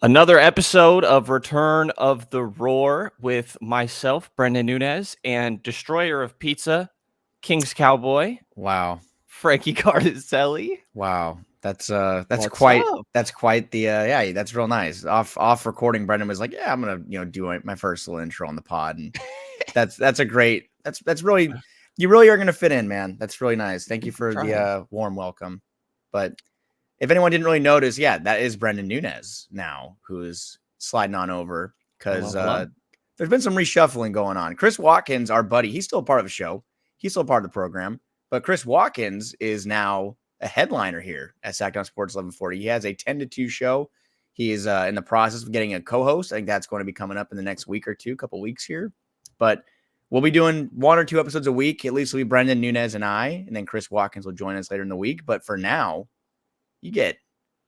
Another episode of Return of the Roar with myself, Brenden Nunes, and Destroyer of Pizza, King's Cowboy, Wow. Frankie Cartoscelli. Wow. That's What's quite up? the yeah, that's real nice. Off recording, Brendan was like, "Yeah, I'm going to, do my first little intro on the pod." And that's a great that's really you really are going to fit in, man. That's really nice. Thank you for the warm welcome. But if anyone didn't really notice, yeah, that is Brenden Nunes now who's sliding on over cuz Hello. there's been some reshuffling going on. Chris Watkins, our buddy, he's still part of the show. He's still part of the program, but Chris Watkins is now a headliner here at Sactown Sports 1140. He has a 10 to 2 show. He is in the process of getting a co-host. I think that's going to be coming up in the next week or two, couple weeks here. But we'll be doing 1 or 2 episodes a week. At least it'll be Brenden Nunes and I, and then Chris Watkins will join us later in the week. But for now, you get,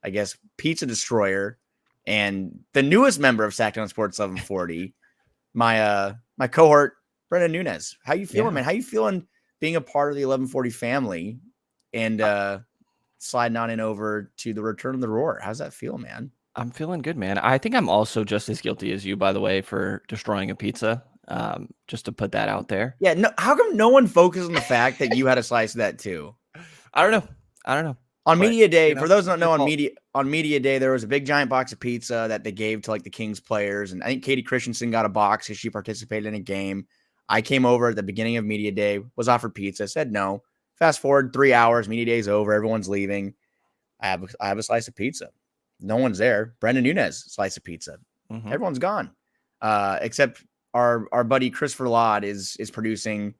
I guess, Pizza Destroyer and the newest member of Sactown Sports 1140, my cohort, Brenden Nunes. How you feeling, man? How you feeling being a part of the 1140 family and sliding on in over to the Return of the Roar? How's that feel, man? I'm feeling good, man. I think I'm also just as guilty as you, by the way, for destroying a pizza. Just to put that out there. Yeah, no, how come no one focused on the fact that you had a slice of that too? I don't know. On But, media day, you know, for those who don't know, fault. on media day, there was a big giant box of pizza that they gave to like the Kings players, and I think Katie Christensen got a box because she participated in a game. I came over at the beginning of media day, was offered pizza, said no. Fast forward 3 hours, media day's over, everyone's leaving. I have a slice of pizza. No one's there. Brenden Nunes slice of pizza. Mhm. Everyone's gone, except our buddy Christopher Laud is producing.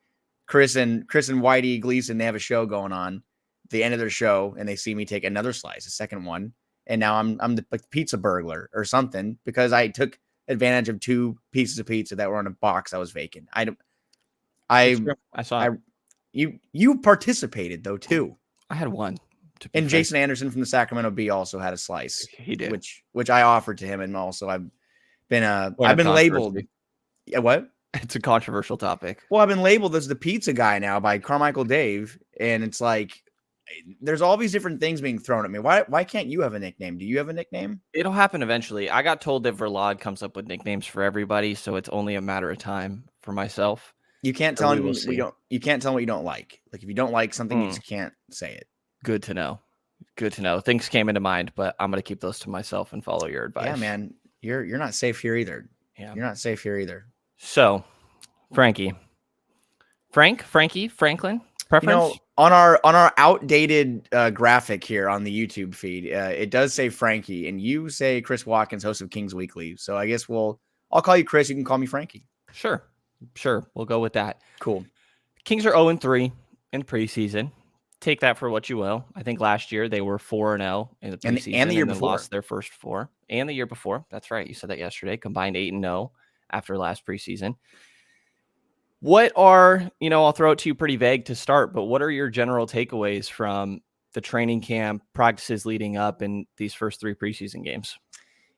Chris and Whitey Gleason, they have a show going on. The end of their show, and they see me take another slice, a second one, and now I'm the like pizza burglar or something because I took advantage of 2 pieces of pizza that were in a box that was vacant. It's true. I saw it. You participated though too. I had one. And Jason Anderson from the Sacramento Bee also had a slice. He did, which I offered to him, and also I've been labeled. Yeah, what? It's a controversial topic. Well, I've been labeled as the pizza guy now by Carmichael Dave, and it's like there's all these different things being thrown at me. Why can't you have a nickname? Do you have a nickname? It'll happen eventually. I got told that Verlad comes up with nicknames for everybody, so it's only a matter of time for myself. You can't tell him you can't tell him what you don't like. Like if you don't like something, you just can't say it. Good to know. Things came into mind, but I'm gonna keep those to myself and follow your advice. Yeah, man. You're not safe here either. Yeah. You're not safe here either. So, Frankie, Franklin, preference? On our outdated graphic here on the YouTube feed, it does say Frankie, and you say Chris Watkins, host of Kings Weekly. So I guess I'll call you Chris. You can call me Frankie. Sure. We'll go with that. Cool. Kings are 0-3 in preseason. Take that for what you will. I think last year they were 4-0 in the preseason, and the year before lost their first 4, and the year before. That's right. You said that yesterday. Combined 8-0 after last preseason. What are, I'll throw it to you pretty vague to start, but what are your general takeaways from the training camp practices leading up in these first 3 preseason games?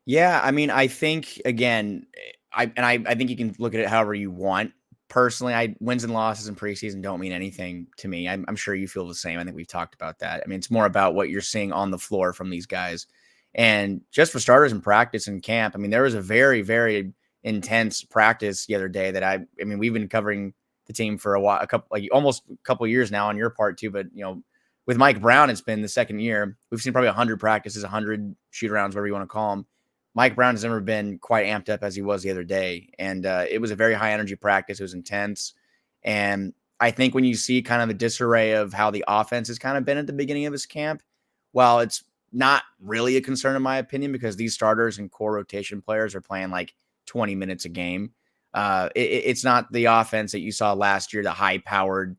Yeah, I mean, I think again, I think you can look at it however you want. Personally, wins and losses in preseason don't mean anything to me. I'm sure you feel the same. I think we've talked about that. I mean, it's more about what you're seeing on the floor from these guys. And just for starters in practice and camp, I mean, there was a very, very intense practice the other day that I mean, we've been covering the team for a while, almost a couple of years now on your part too. But, with Mike Brown, it's been the second year. We've seen probably 100 practices, 100 shoot-arounds, whatever you want to call them. Mike Brown has never been quite amped up as he was the other day. And it was a very high energy practice. It was intense. And I think when you see kind of the disarray of how the offense has kind of been at the beginning of his camp, while it's not really a concern in my opinion, because these starters and core rotation players are playing like 20 minutes a game. It's not the offense that you saw last year, the high-powered,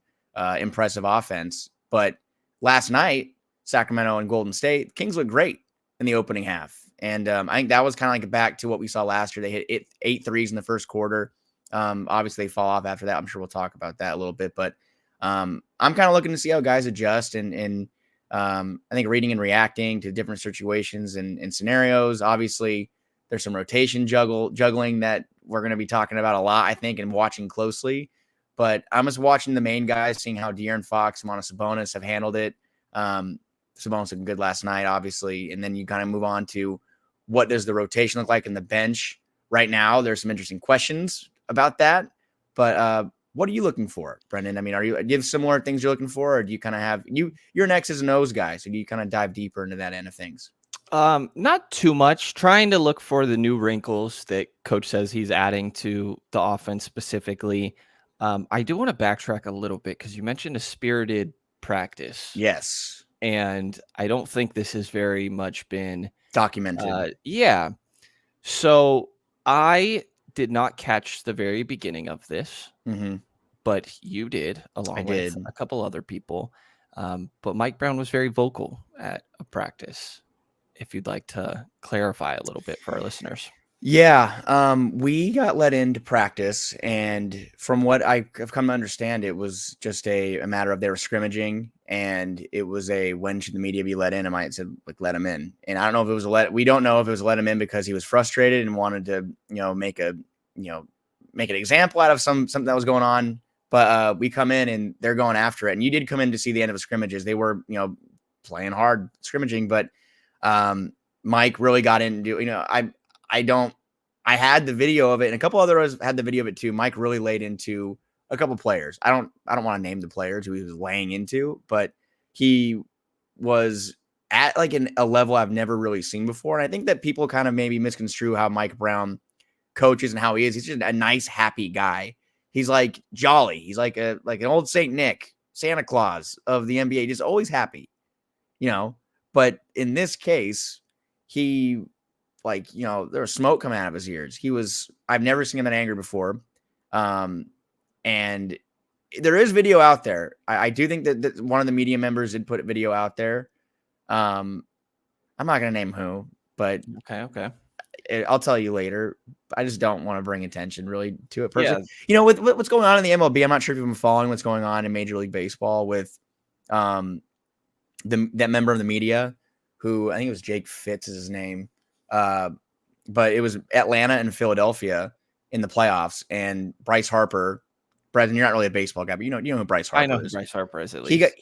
impressive offense. But last night, Sacramento and Golden State, Kings looked great in the opening half. And I think that was kind of like back to what we saw last year. They hit 8 threes in the first quarter. Obviously, they fall off after that. I'm sure we'll talk about that a little bit. But I'm kind of looking to see how guys adjust and I think reading and reacting to different situations and scenarios. Obviously, there's some rotation juggling that we're going to be talking about a lot, I think, and watching closely. But I'm just watching the main guys, seeing how De'Aaron Fox and Sabonis have handled it. Sabonis looking good last night, obviously. And then you kind of move on to what does the rotation look like in the bench right now? There's some interesting questions about that. But what are you looking for, Brenden? I mean, do you have similar things you're looking for, or do you kind of have you're an X's and O's guy, so do you kind of dive deeper into that end of things? Not too much. Trying to look for the new wrinkles that coach says he's adding to the offense specifically. I do want to backtrack a little bit because you mentioned a spirited practice. Yes. And I don't think this has very much been Documented. yeah. So I did not catch the very beginning of this, Mm-hmm. but you did, I along with did. a couple other people. But Mike Brown was very vocal at a practice. If you'd like to clarify a little bit for our listeners. Yeah, we got let into practice, and from what I've come to understand, it was just a matter of they were scrimmaging, and it was when should the media be let in? And I said, like, let him in. And I don't know if it was we don't know if it was let him in because he was frustrated and wanted to, make an example out of something that was going on. But we come in and they're going after it. And you did come in to see the end of the scrimmages. They were, playing hard scrimmaging, but Mike really got into, I had the video of it, and a couple others had the video of it too. Mike really laid into a couple players. I don't want to name the players who he was laying into, but he was at like a level I've never really seen before. And I think that people kind of maybe misconstrue how Mike Brown coaches and how he is. He's just a nice, happy guy. He's like jolly. He's like an old Saint Nick, Santa Claus of the NBA, just always happy, But in this case, he there was smoke coming out of his ears. I've never seen him that angry before. And there is video out there. I do think that one of the media members did put a video out there. I'm not going to name who, but Okay. I'll tell you later. I just don't want to bring attention really to it personally. Yeah. With what's going on in the MLB, I'm not sure if you've been following what's going on in Major League Baseball with that member of the media who I think it was Jake Fitz is his name. But it was Atlanta and Philadelphia in the playoffs, and Bryce Harper. Brenden, you're not really a baseball guy, but you know who Bryce Harper is. I know who Bryce Harper is at least.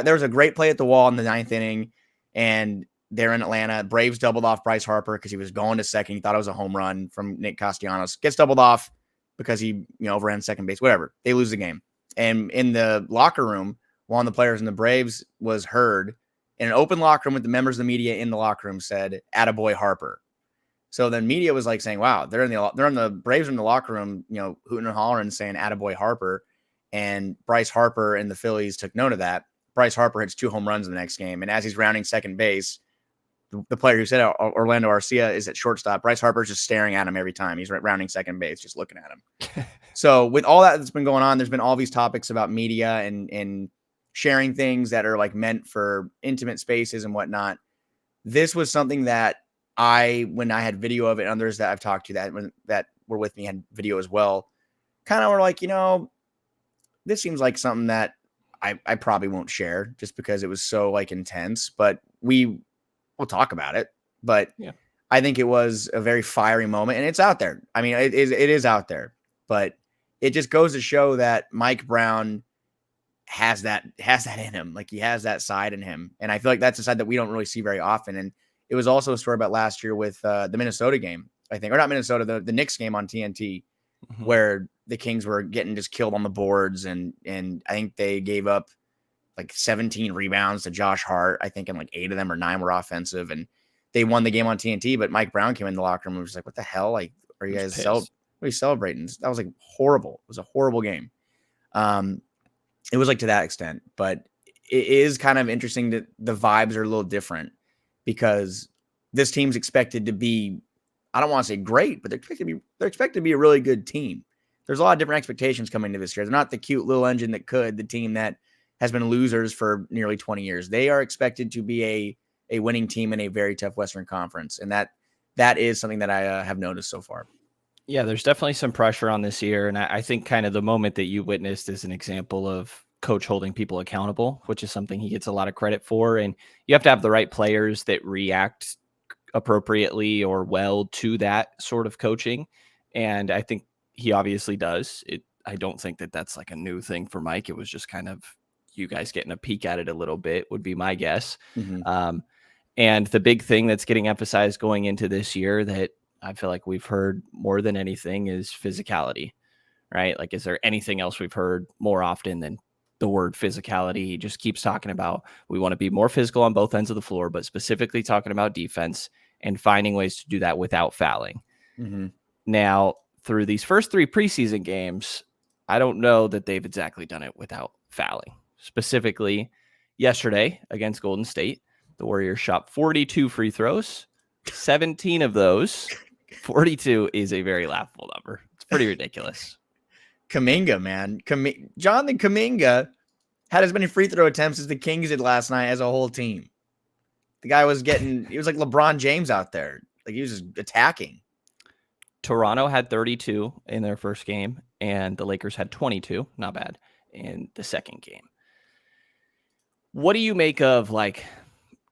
There was a great play at the wall in the 9th inning, and they're in Atlanta. Braves doubled off Bryce Harper because he was going to second. He thought it was a home run from Nick Castellanos. Gets doubled off because he overran second base. Whatever. They lose the game. And in the locker room, one of the players in the Braves was heard in an open locker room with the members of the media in the locker room said, "Attaboy Harper." So then media was like saying, "Wow, they're in the Braves in the locker room, hooting and hollering, saying "Attaboy Harper," and Bryce Harper and the Phillies took note of that. Bryce Harper hits 2 home runs in the next game, and as he's rounding second base, the player who said Orlando Arcia is at shortstop. Bryce Harper's just staring at him every time he's rounding second base, just looking at him. So with all that's been going on, there's been all these topics about media and sharing things that are like meant for intimate spaces and whatnot. This was something that when I had video of it, and others that I've talked to that were with me had video as well, kind of were like, this seems like something that I probably won't share just because it was so like intense, but we'll talk about it. But yeah. I think it was a very fiery moment, and it's out there. I mean, it is out there, but it just goes to show that Mike Brown has that in him. Like he has that side in him. And I feel like that's a side that we don't really see very often. And it was also a story about last year with the Minnesota game, I think, or not Minnesota, the Knicks game on TNT, where the Kings were getting just killed on the boards. And I think they gave up like 17 rebounds to Josh Hart. I think, and like 8 of them or 9 were offensive, and they won the game on TNT. But Mike Brown came in the locker room and was like, "What the hell? Like, are you guys what are you celebrating?" That was like horrible. It was a horrible game. It was like to that extent, but it is kind of interesting that the vibes are a little different because this team's expected to be, I don't want to say great, but they're expected to be a really good team. There's a lot of different expectations coming into this year. They're not the cute little engine that the team that has been losers for nearly 20 years. They are expected to be a winning team in a very tough Western Conference. And that is something that I have noticed so far. Yeah, there's definitely some pressure on this year. And I think kind of the moment that you witnessed is an example of coach holding people accountable, which is something he gets a lot of credit for. And you have to have the right players that react appropriately or well to that sort of coaching. And I think he obviously does. I don't think that that's like a new thing for Mike. It was just kind of you guys getting a peek at it a little bit would be my guess. And the big thing that's getting emphasized going into this year that I feel like we've heard more than anything is physicality, right? Like, is there anything else we've heard more often than the word physicality? He just keeps talking about we want to be more physical on both ends of the floor, but specifically talking about defense and finding ways to do that without fouling. Mm-hmm. Now, through these first 3 preseason games, I don't know that they've exactly done it without fouling. Specifically, yesterday against Golden State, the Warriors shot 42 free throws. 17 of those, 42 is a very laughable number. It's pretty ridiculous. Kuminga, man. Jonathan Kuminga had as many free throw attempts as the Kings did last night as a whole team. The guy was he was like LeBron James out there. Like, he was just attacking. Toronto had 32 in their first game, and the Lakers had 22. Not bad in the second game. What do you make of, like,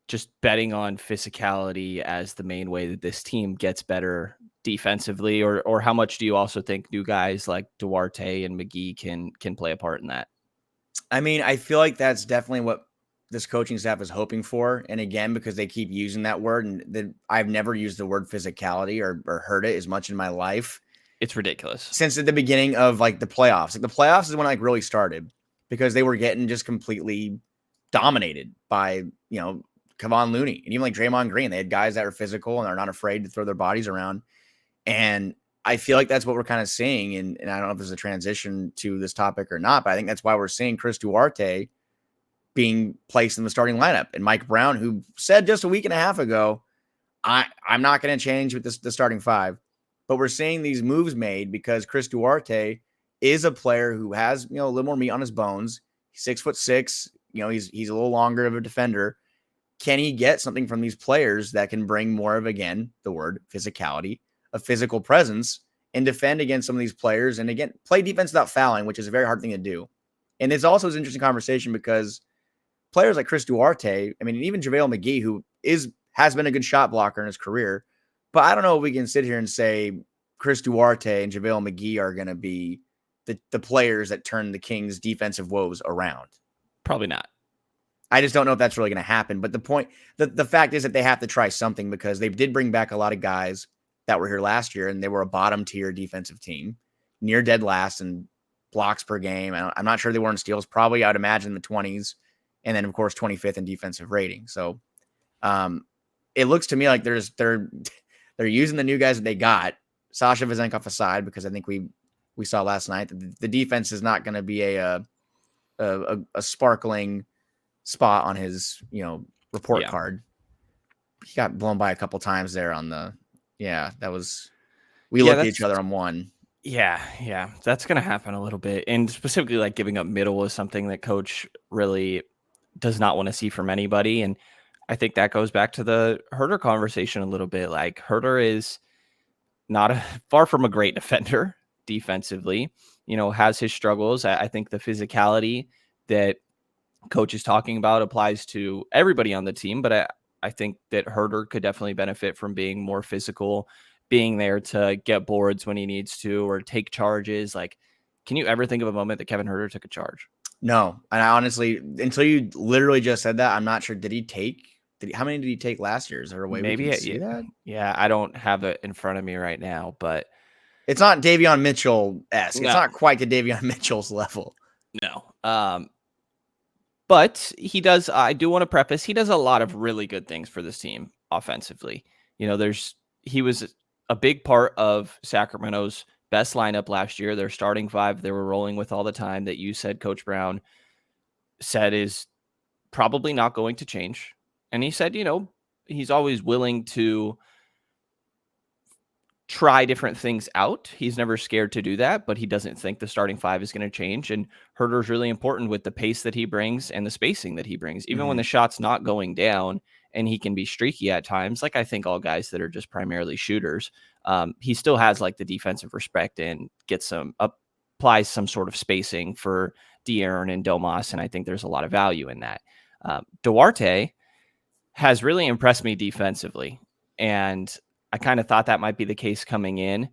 just betting on physicality as the main way that this team gets better defensively, or how much do you also think new guys like Duarte and McGee can play a part in that? I mean, I feel like that's definitely what this coaching staff is hoping for. And again, because they keep using that word, and I've never used the word physicality or heard it as much in my life. It's ridiculous. Since at the beginning of like the playoffs. Like, the playoffs is when I like really started, because they were getting just completely dominated by, Kevon Looney and even like Draymond Green. They had guys that are physical and are not afraid to throw their bodies around. And I feel like that's what we're kind of seeing. And I don't know if there's a transition to this topic or not, but I think that's why we're seeing Chris Duarte being placed in the starting lineup. And Mike Brown, who said just a week and a half ago, I'm not going to change with the starting 5. But we're seeing these moves made because Chris Duarte is a player who has, a little more meat on his bones. He's 6'6". He's a little longer of a defender. Can he get something from these players that can bring more of, again, the word physicality, a physical presence, and defend against some of these players? And again, play defense without fouling, which is a very hard thing to do. And it's also an interesting conversation because players like Chris Duarte, I mean, even JaVale McGee, who has been a good shot blocker in his career, but I don't know if we can sit here and say Chris Duarte and JaVale McGee are going to be the players that turn the Kings' defensive woes around. Probably not. I just don't know if that's really going to happen. But the fact is that they have to try something, because they did bring back a lot of guys that were here last year, and they were a bottom tier defensive team, near dead last in blocks per game. I'm not sure they were in steals, probably I would imagine the 20s, and then of course 25th in defensive rating. So it looks to me like they're using the new guys that they got, Sasha Vezenkov aside, because I think we saw last night that the defense is not going to be a sparkling spot on his report card. He got blown by a couple times there on the we looked at each other on one. Yeah, that's gonna happen a little bit, and specifically like giving up middle is something that coach really does not want to see from anybody. And I think that goes back to the Huerter conversation a little bit. Like, Huerter is not far from a great defender defensively, has his struggles. I think the physicality that coach is talking about applies to everybody on the team, but I think that Huerter could definitely benefit from being more physical, being there to get boards when he needs to, or take charges. Like, can you ever think of a moment that Kevin Huerter took a charge? No. And I honestly, until you literally just said that, I'm not sure. How many did he take last year? Is there a way we can see that? Yeah, I don't have it in front of me right now, but it's not Davion Mitchell-esque. No. It's not quite to Davion Mitchell's level. No. But he does, I do want to preface, he does a lot of really good things for this team offensively. He was a big part of Sacramento's best lineup last year. Their starting 5 they were rolling with all the time, that you said Coach Brown said is probably not going to change. And he said, he's always willing to try different things out. He's never scared to do that, but he doesn't think the starting 5 is going to change. And Huerter's really important with the pace that he brings and the spacing that he brings, even when the shot's not going down and he can be streaky at times. Like, I think all guys that are just primarily shooters, he still has like the defensive respect and applies some sort of spacing for De'Aaron and Domas. And I think there's a lot of value in that. Duarte has really impressed me defensively, and I kind of thought that might be the case coming in,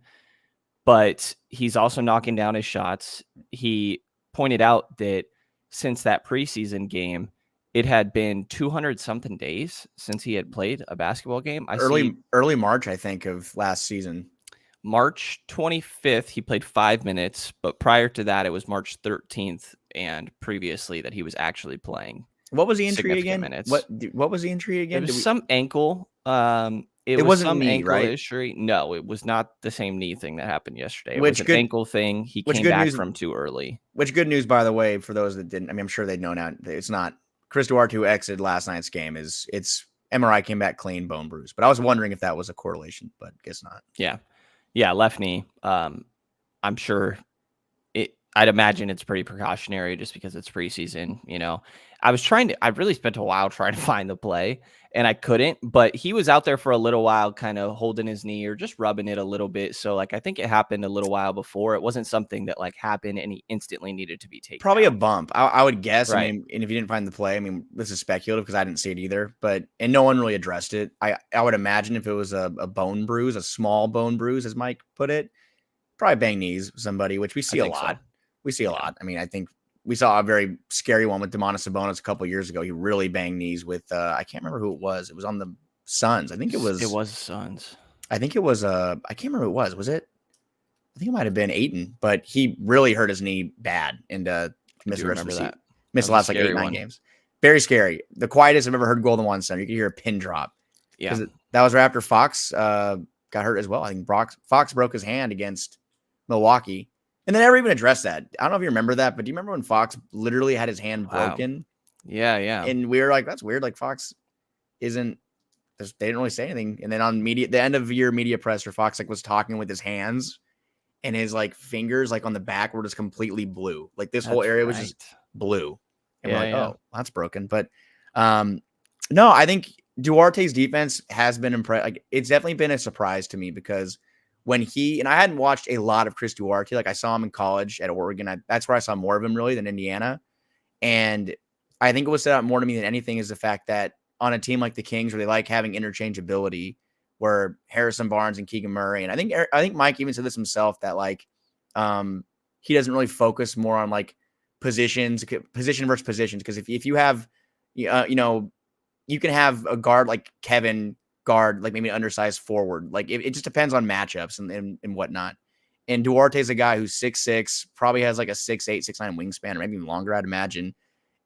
but he's also knocking down his shots. He pointed out that since that preseason game, it had been 200 something days since he had played a basketball game. I see early March, I think, of last season. March 25th, he played 5 minutes, but prior to that, it was March 13th, and previously that he was actually playing What was the injury significant again? minutes. What was the injury It again? was some ankle. It It was wasn't some knee, ankle right? injury. No, it was not the same knee thing that happened yesterday. It was Which an good ankle thing. He which came good back news from too early. which good news, by the way, for those that didn't. I mean, I'm sure they know now. It's not Chris Duarte, who exited last night's game. It's MRI came back clean, bone bruise. But I was wondering if that was a correlation, but guess not. Yeah, left knee. I'm sure I'd imagine it's pretty precautionary just because it's preseason. I really spent a while trying to find the play and I couldn't, but he was out there for a little while, kind of holding his knee or just rubbing it a little bit. So I think it happened a little while before. It wasn't something that happened and he instantly needed to be taken Probably a out. bump, I would guess. I Right. mean, and if you didn't find the play, I mean, this is speculative because I didn't see it either. And no one really addressed it. I would imagine if it was a bone bruise, a small bone bruise, as Mike put it, probably bang knees somebody, which we I see a think so. lot. We see a Yeah. lot. I mean, I think we saw a very scary one with Demonis Sabonis a couple years ago. He really banged knees with I can't remember who it was. It was on the Suns. I think it was. It was Suns. I think it was. I can't remember who it was. Was it? I think it might have been Aiton, but he really hurt his knee bad and I missed do the rest of the remember season. that. That Missed the was a last like scary 8-9 one. games. Very scary. The quietest I've ever heard Golden One Center. You could hear a pin drop Yeah. because that was right after Fox got hurt as well. I think Fox broke his hand against Milwaukee, and they never even addressed that. I don't know if you remember that, but do you remember when Fox literally had his hand Wow. broken? Yeah. And we were like, that's weird. Like Fox isn't. They didn't really say anything. And then on the end of year media presser, Fox was talking with his hands, and his fingers on the back were just completely blue. Like this whole That's area was right. just blue. And we're like, Yeah. oh, that's broken. But no, I think Duarte's defense has been impressive. It's definitely been a surprise to me because when and I hadn't watched a lot of Chris Duarte. I saw him in college at Oregon. That's where I saw more of him really than Indiana. And I think what stood out more to me than anything is the fact that on a team like the Kings, where they like having interchangeability, where Harrison Barnes and Keegan Murray, and I think Mike even said this himself that he doesn't really focus more on position versus positions, because if you have you can have a guard like Kevin guard maybe an undersized forward, it just depends on matchups and whatnot. And Duarte's a guy who's 6'6", probably has a 6'8", 6'9" wingspan, or maybe even longer, I'd imagine.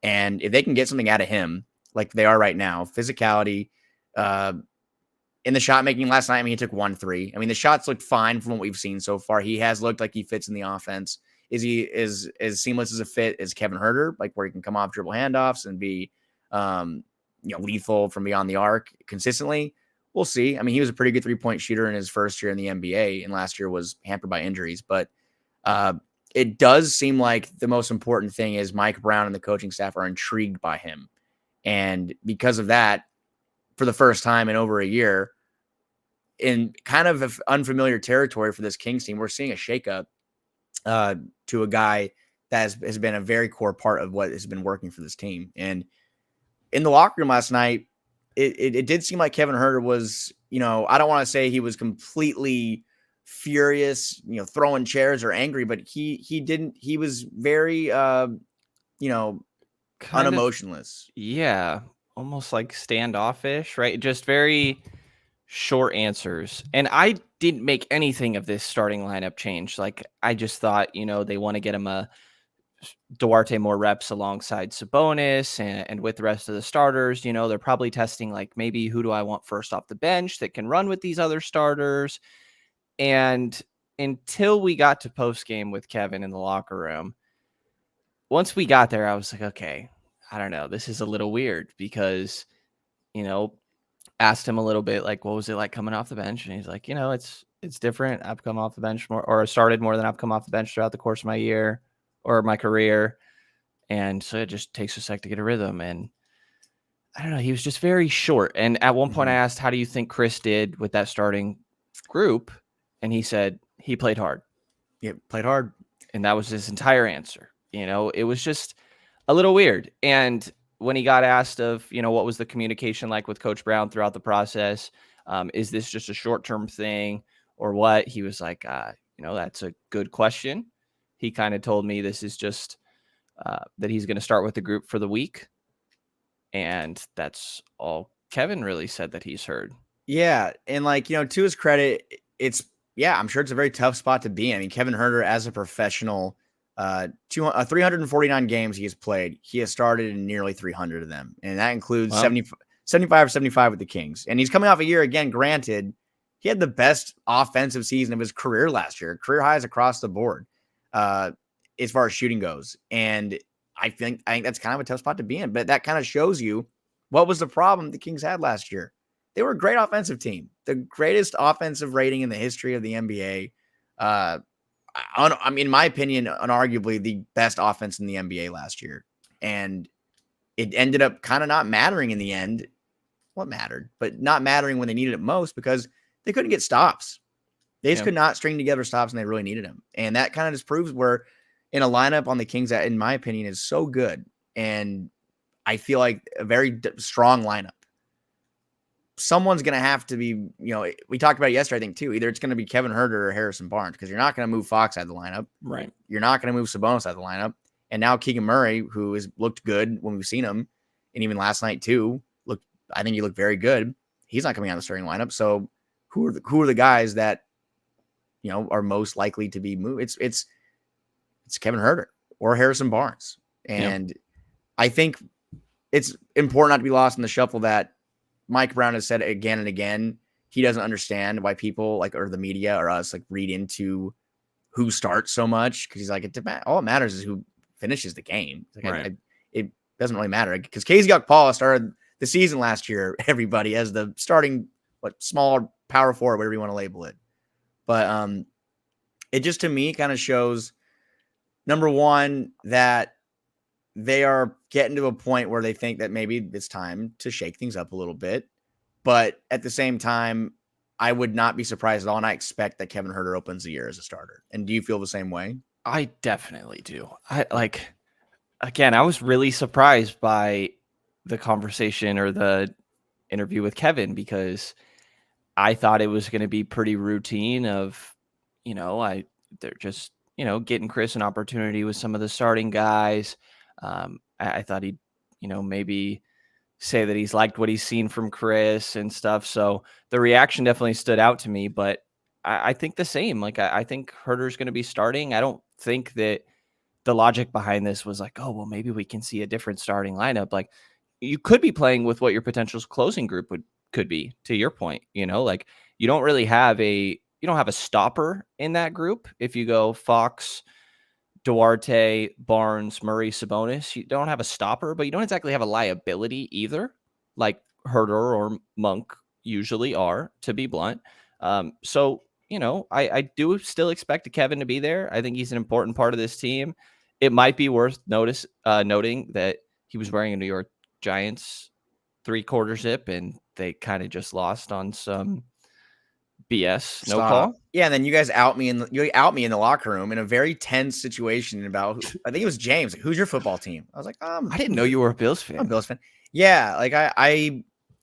And if they can get something out of him, like they are right now, physicality, in the shot making last night, I mean, he took 1-3. I mean, the shots looked fine from what we've seen so far. He has looked like he fits in the offense. Is he as seamless as a fit as Kevin Huerter, where he can come off dribble handoffs and be, lethal from beyond the arc consistently? We'll see. I mean, he was a pretty good 3-point shooter in his first year in the NBA, and last year was hampered by injuries. But it does seem like the most important thing is Mike Brown and the coaching staff are intrigued by him. And because of that, for the first time in over a year, in kind of unfamiliar territory for this Kings team, we're seeing a shakeup to a guy that has been a very core part of what has been working for this team. And in the locker room last night, it did seem like Kevin Huerter was, I don't want to say he was completely furious, throwing chairs or angry, but he was very, unemotionless. Yeah, almost standoffish, right? Just very short answers. And I didn't make anything of this starting lineup change. I just thought, they want to get him a Duarte more reps alongside Sabonis and with the rest of the starters. They're probably testing maybe who do I want first off the bench that can run with these other starters. And until we got to post game with Kevin in the locker room, once we got there, I was like, okay, I don't know. This is a little weird because, asked him a little bit, what was it like coming off the bench? And he's like, it's different. I've come off the bench more, or started more than I've come off the bench throughout the course of my year or my career. And so it just takes a sec to get a rhythm. And I don't know. He was just very short. And at one point I asked, how do you think Chris did with that starting group? And he said he played hard. Yeah, played hard. And that was his entire answer. It was just a little weird. And when he got asked of, what was the communication like with Coach Brown throughout the process? Is this just a short-term thing or what? He was like, that's a good question. He kind of told me this is just that he's going to start with the group for the week. And that's all Kevin really said that he's heard. Yeah. And like, to his credit, I'm sure it's a very tough spot to be in. I mean, Kevin Huerter as a professional, 349 games he has played. He has started in nearly 300 of them. And that includes Wow. 75 or 75 with the Kings. And he's coming off a year again, granted, he had the best offensive season of his career last year, career highs across the board, as far as shooting goes. And I think that's kind of a tough spot to be in, but that kind of shows you what was the problem the Kings had last year. They were a great offensive team, the greatest offensive rating in the history of the NBA. In my opinion, unarguably the best offense in the NBA last year. And it ended up kind of not mattering in the end. What mattered, but not mattering when they needed it most because they couldn't get stops. They just could not string together stops and they really needed them. And that kind of just proves where in a lineup on the Kings that, in my opinion, is so good. And I feel like a very strong lineup. Someone's going to have to be, we talked about it yesterday, I think, too. Either it's going to be Kevin Huerter or Harrison Barnes because you're not going to move Fox out of the lineup. Right. You're not going to move Sabonis out of the lineup. And now Keegan Murray, who has looked good when we've seen him, and even last night, too, I think he looked very good. He's not coming out of the starting lineup. So who are the guys that, are most likely to be moved? It's Kevin Huerter or Harrison Barnes. And I think it's important not to be lost in the shuffle that Mike Brown has said again and again. He doesn't understand why people or the media or us read into who starts so much. Cause he's like, all it matters is who finishes the game. It doesn't really matter because KZ Paul started the season last year, everybody, as the starting smaller power forward, whatever you want to label it. But it just to me kind of shows, number one, that they are getting to a point where they think that maybe it's time to shake things up a little bit. But at the same time, I would not be surprised at all. And I expect that Kevin Huerter opens the year as a starter. And do you feel the same way? I definitely do. Again, I was really surprised by the conversation or the interview with Kevin because I thought it was going to be pretty routine of, they're just, getting Chris an opportunity with some of the starting guys. I thought he'd, maybe say that he's liked what he's seen from Chris and stuff. So the reaction definitely stood out to me, but I think the same. I think Herter's going to be starting. I don't think that the logic behind this was oh, well, maybe we can see a different starting lineup. You could be playing with what your potential closing group could be, to your point. You don't really have you don't have a stopper in that group. If you go Fox, Duarte, Barnes, Murray, Sabonis, you don't have a stopper, but you don't exactly have a liability either, like Huerter or Monk usually are, to be blunt. So, I do still expect Kevin to be there. I think he's an important part of this team. It might be worth noting that he was wearing a New York Giants 3/4 zip, and they kind of just lost on some BS. No call. Yeah, and then you guys out me in the locker room in a very tense situation about I think it was James. Who's your football team? I was like, I didn't know you were a Bills fan. I'm a Bills fan. Yeah,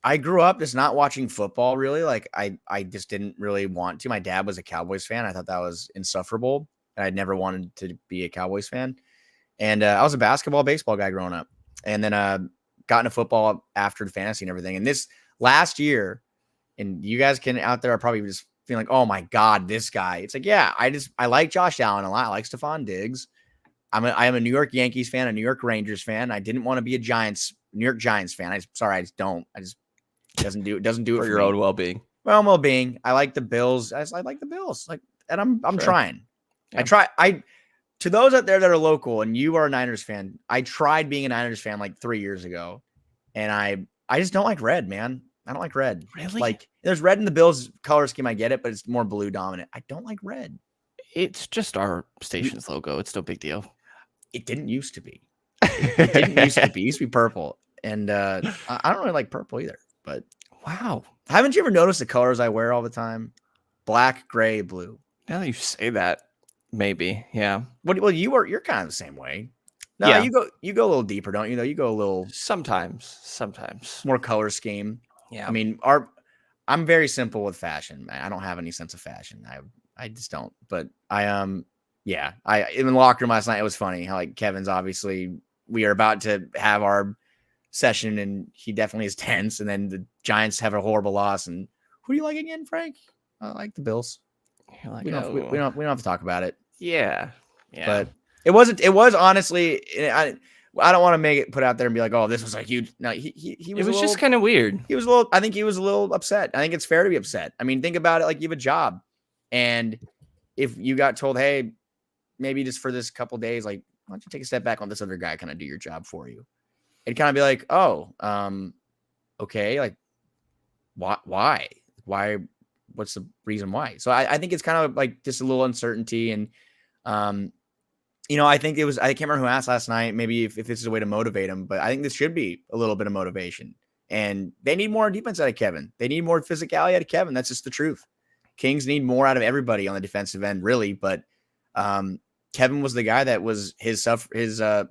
I grew up just not watching football really. I just didn't really want to. My dad was a Cowboys fan. I thought that was insufferable, and I'd never wanted to be a Cowboys fan. And I was a baseball guy growing up, and then got into football after the fantasy and everything. And this last year, and you guys out there are probably just feeling oh my God, this guy. It's I like Josh Allen a lot. I like Stephon Diggs. I am a New York Yankees fan, a New York Rangers fan. I didn't want to be a New York Giants fan. I just don't. Doesn't do it for your own well-being. Well-being. I like the Bills. I like the Bills. And I'm trying. Yeah. To those out there that are local and you are a Niners fan, I tried being a Niners fan 3 years ago, and I just don't like red, man. I don't like red. Really? There's red in the Bills color scheme. I get it, but it's more blue dominant. I don't like red. It's just our station's logo. It's no big deal. It didn't used to be. It didn't used to be. It used to be purple. And I don't really like purple either. But wow. Haven't you ever noticed the colors I wear all the time? Black, gray, blue. Now that you say that, maybe. Yeah. Well, you're kind of the same way. No, yeah. you go a little deeper, don't you? Though you go a little sometimes more color scheme. Yeah. I mean, I'm very simple with fashion, man. I don't have any sense of fashion. I just don't. But in the locker room last night, it was funny how Kevin's obviously we are about to have our session, and he definitely is tense. And then the Giants have a horrible loss. And who do you like again, Frank? I like the Bills. You're like, We don't oh, have to talk about it. yeah. But it was honestly, I don't want to make it put out there and be like, oh, this was a huge. No, he It was was just kind of weird. He was a little. I think he was a little upset. I think it's fair to be upset. I mean, think about it. Like, you have a job, and if you got told, hey, maybe just for this couple days, like, why don't you take a step back on this other guy kind of do your job for you? It'd kind of be like, oh, okay, like, why, what's the reason why? So I think it's kind of like just a little uncertainty. And I think I can't remember who asked last night, maybe if this is a way to motivate him, but I think this should be a little bit of motivation. And they need more defense out of Kevin. They need more physicality out of Kevin. That's just the truth. Kings need more out of everybody on the defensive end, really. But Kevin was the guy that was his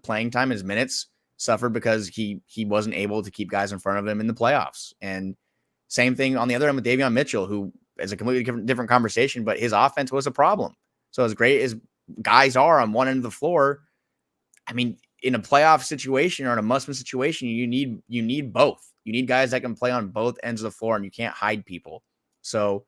playing time, his minutes suffered because he wasn't able to keep guys in front of him in the playoffs. And same thing on the other end with Davion Mitchell, who is a completely different conversation, but his offense was a problem. So as great as guys are on one end of the floor, I mean, in a playoff situation or in a must-win situation, you need both. You need guys that can play on both ends of the floor, and you can't hide people. So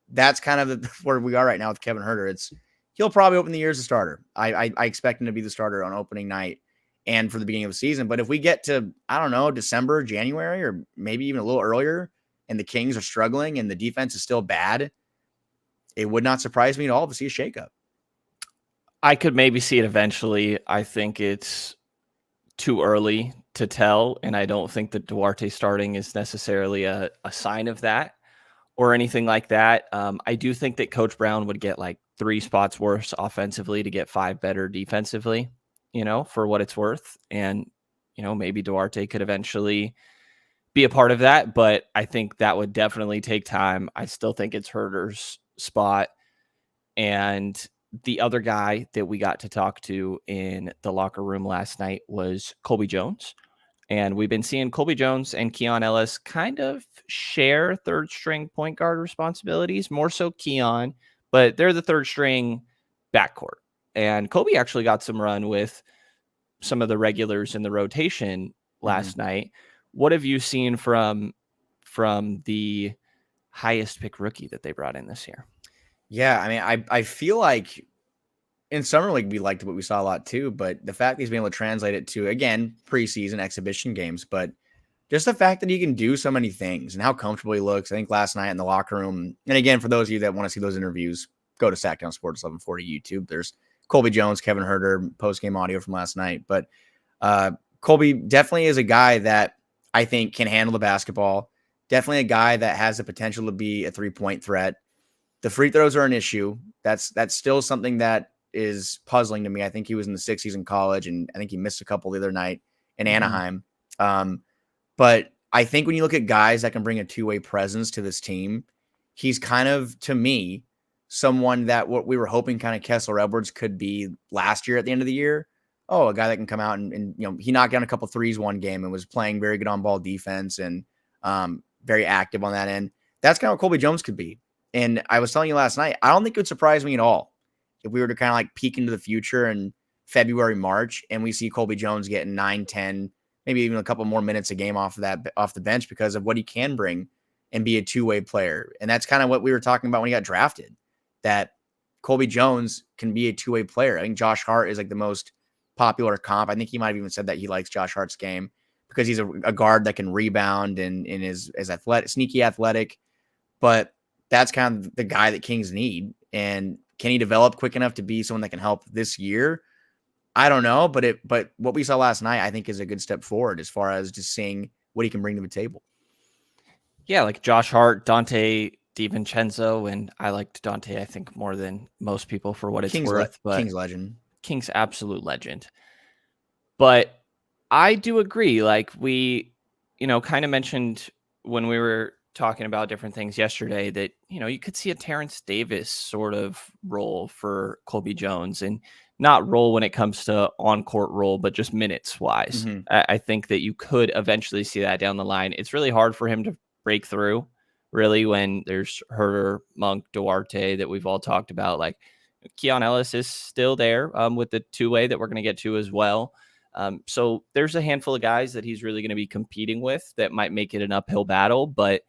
that's kind of where we are right now with Kevin Huerter. He'll probably open the year as a starter. I expect him to be the starter on opening night and for the beginning of the season. But if we get to, I don't know, December, January, or maybe even a little earlier, and the Kings are struggling and the defense is still bad, it would not surprise me at all to see a shakeup. I could maybe see it eventually. I think it's too early to tell, and I don't think that Duarte starting is necessarily a sign of that or anything like that. I do think that Coach Brown would get like 3 spots worse offensively to get 5 better defensively, for what it's worth. And, maybe Duarte could eventually be a part of that, but I think that would definitely take time. I still think it's Huerter's spot. And the other guy that we got to talk to in the locker room last night was Colby Jones. And we've been seeing Colby Jones and Keon Ellis kind of share third string point guard responsibilities, more so Keon, but they're the third string backcourt. And Colby actually got some run with some of the regulars in the rotation last night. What have you seen from the highest pick rookie that they brought in this year? Yeah, I mean, I feel like in Summer League we liked what we saw a lot too, but the fact that he's been able to translate it to, again, preseason exhibition games, but just the fact that he can do so many things and how comfortable he looks. I think last night in the locker room, and again, for those of you that want to see those interviews, go to Sactown Sports 1140 YouTube. There's Colby Jones, Kevin Huerter, post-game audio from last night. But Colby definitely is a guy that I think can handle the basketball. Definitely a guy that has the potential to be a three-point threat. The free throws are an issue. That's still something that is puzzling to me. I think he was in the 60s in college, and I think he missed a couple the other night in Anaheim. But I think when you look at guys that can bring a two-way presence to this team, he's kind of, to me, someone that what we were hoping kind of Kessler Edwards could be last year at the end of the year. Oh, a guy that can come out and he knocked down a couple threes one game and was playing very good on ball defense and very active on that end. That's kind of what Colby Jones could be. And I was telling you last night, I don't think it would surprise me at all if we were to kind of like peek into the future in February, March, and we see Colby Jones getting 9, 10, maybe even a couple more minutes a game off the bench because of what he can bring and be a two-way player. And that's kind of what we were talking about when he got drafted, that Colby Jones can be a two-way player. I think Josh Hart is like the most popular comp. I think he might have even said that he likes Josh Hart's game because he's a guard that can rebound and is athletic, sneaky athletic. But that's kind of the guy that Kings need. And can he develop quick enough to be someone that can help this year? I don't know, but what we saw last night, I think, is a good step forward as far as just seeing what he can bring to the table. Yeah, like Josh Hart, Dante DiVincenzo, and I liked Dante, I think, more than most people for what it's worth. But King's legend. King's absolute legend. But I do agree. Like we, kind of mentioned when we were talking about different things yesterday that, you could see a Terrence Davis sort of role for Colby Jones, and not role when it comes to on-court role, but just minutes wise. I think that you could eventually see that down the line. It's really hard for him to break through, really, when there's Huerter, Monk, Duarte that we've all talked about. Like Keon Ellis is still there with the two-way that we're going to get to as well. So there's a handful of guys that he's really going to be competing with that might make it an uphill battle. But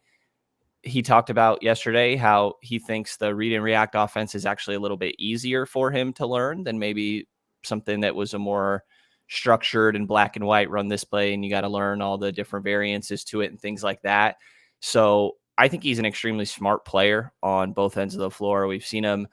he talked about yesterday how he thinks the read and react offense is actually a little bit easier for him to learn than maybe something that was a more structured and black and white run this play. And you got to learn all the different variances to it and things like that. So I think he's an extremely smart player on both ends of the floor. We've seen him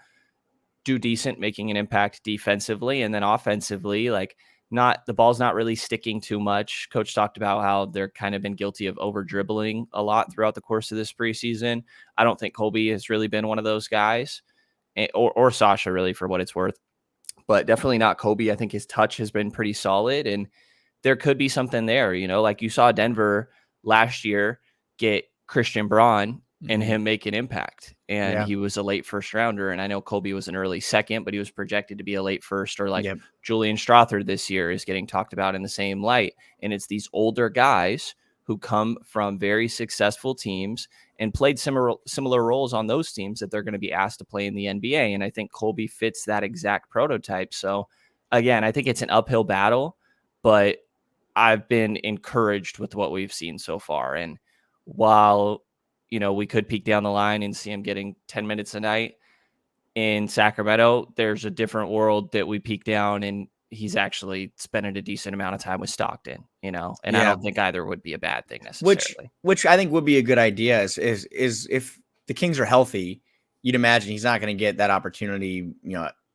do decent, making an impact defensively, and then offensively, like not the ball's not really sticking too much. Coach talked about how they're kind of been guilty of over dribbling a lot throughout the course of this preseason. I don't think Colby has really been one of those guys, or Sasha really, for what it's worth, but definitely not Kobe. I think his touch has been pretty solid, and there could be something there. Like you saw Denver last year get Christian Braun and him make an impact. And he was a late first rounder. And I know Colby was an early second, but he was projected to be a late first, or like Julian Strother this year is getting talked about in the same light. And it's these older guys who come from very successful teams and played similar roles on those teams that they're going to be asked to play in the NBA. And I think Colby fits that exact prototype. So again, I think it's an uphill battle, but I've been encouraged with what we've seen so far. And while, we could peek down the line and see him getting 10 minutes a night in Sacramento, there's a different world that we peek down and he's actually spending a decent amount of time with Stockton, and I don't think either would be a bad thing necessarily. Which I think would be a good idea is if the Kings are healthy, you'd imagine he's not going to get that opportunity,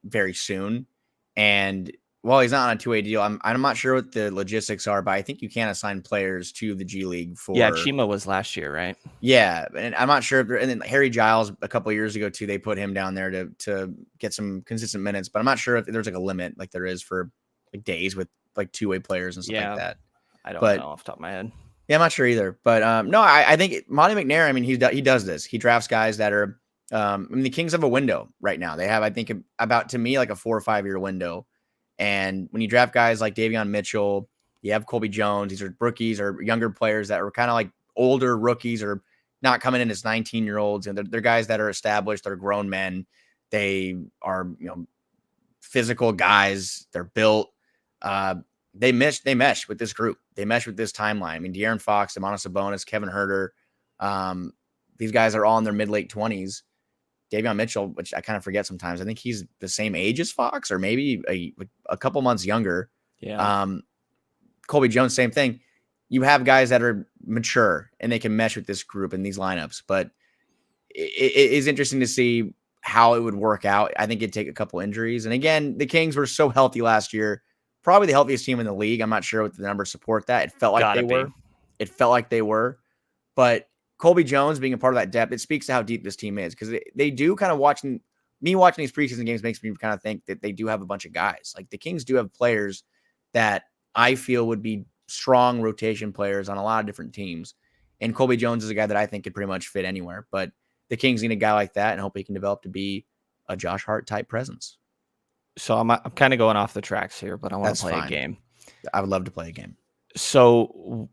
very soon. And well, he's not on a 2-way deal. I'm not sure what the logistics are, but I think you can assign players to the G League for. Yeah, Chima was last year, right? Yeah, and I'm not sure. And then Harry Giles a couple of years ago too, they put him down there to get some consistent minutes. But I'm not sure if there's like a limit, like there is for like days with like 2-way players and stuff like that. I don't know off the top of my head. Yeah, I'm not sure either. But no, I think Monty McNair. I mean, he does this. He drafts guys that are. The Kings have a window right now. They have, I think, about to me like a 4 or 5 year window. And when you draft guys like Davion Mitchell, you have Colby Jones. These are rookies or younger players that are kind of like older rookies or not coming in as 19-year-olds. And they're guys that are established. They're grown men. They are, physical guys. They're built. They mesh with this group. They mesh with this timeline. I mean, De'Aaron Fox, Domantas Sabonis, Kevin Huerter. These guys are all in their mid-late 20s. Davion Mitchell, which I kind of forget sometimes. I think he's the same age as Fox or maybe a couple months younger. Yeah. Colby Jones, same thing. You have guys that are mature and they can mesh with this group in these lineups. But it is interesting to see how it would work out. I think it'd take a couple injuries. And again, the Kings were so healthy last year. Probably the healthiest team in the league. I'm not sure what the numbers support that. It felt like they were. It felt like they were. But Colby Jones being a part of that depth, it speaks to how deep this team is because they do kind of watching these preseason games makes me kind of think that they do have a bunch of guys. Like the Kings do have players that I feel would be strong rotation players on a lot of different teams. And Colby Jones is a guy that I think could pretty much fit anywhere. But the Kings need a guy like that and hope he can develop to be a Josh Hart type presence. So I'm kind of going off the tracks here, but I want to play a game. I would love to play a game. So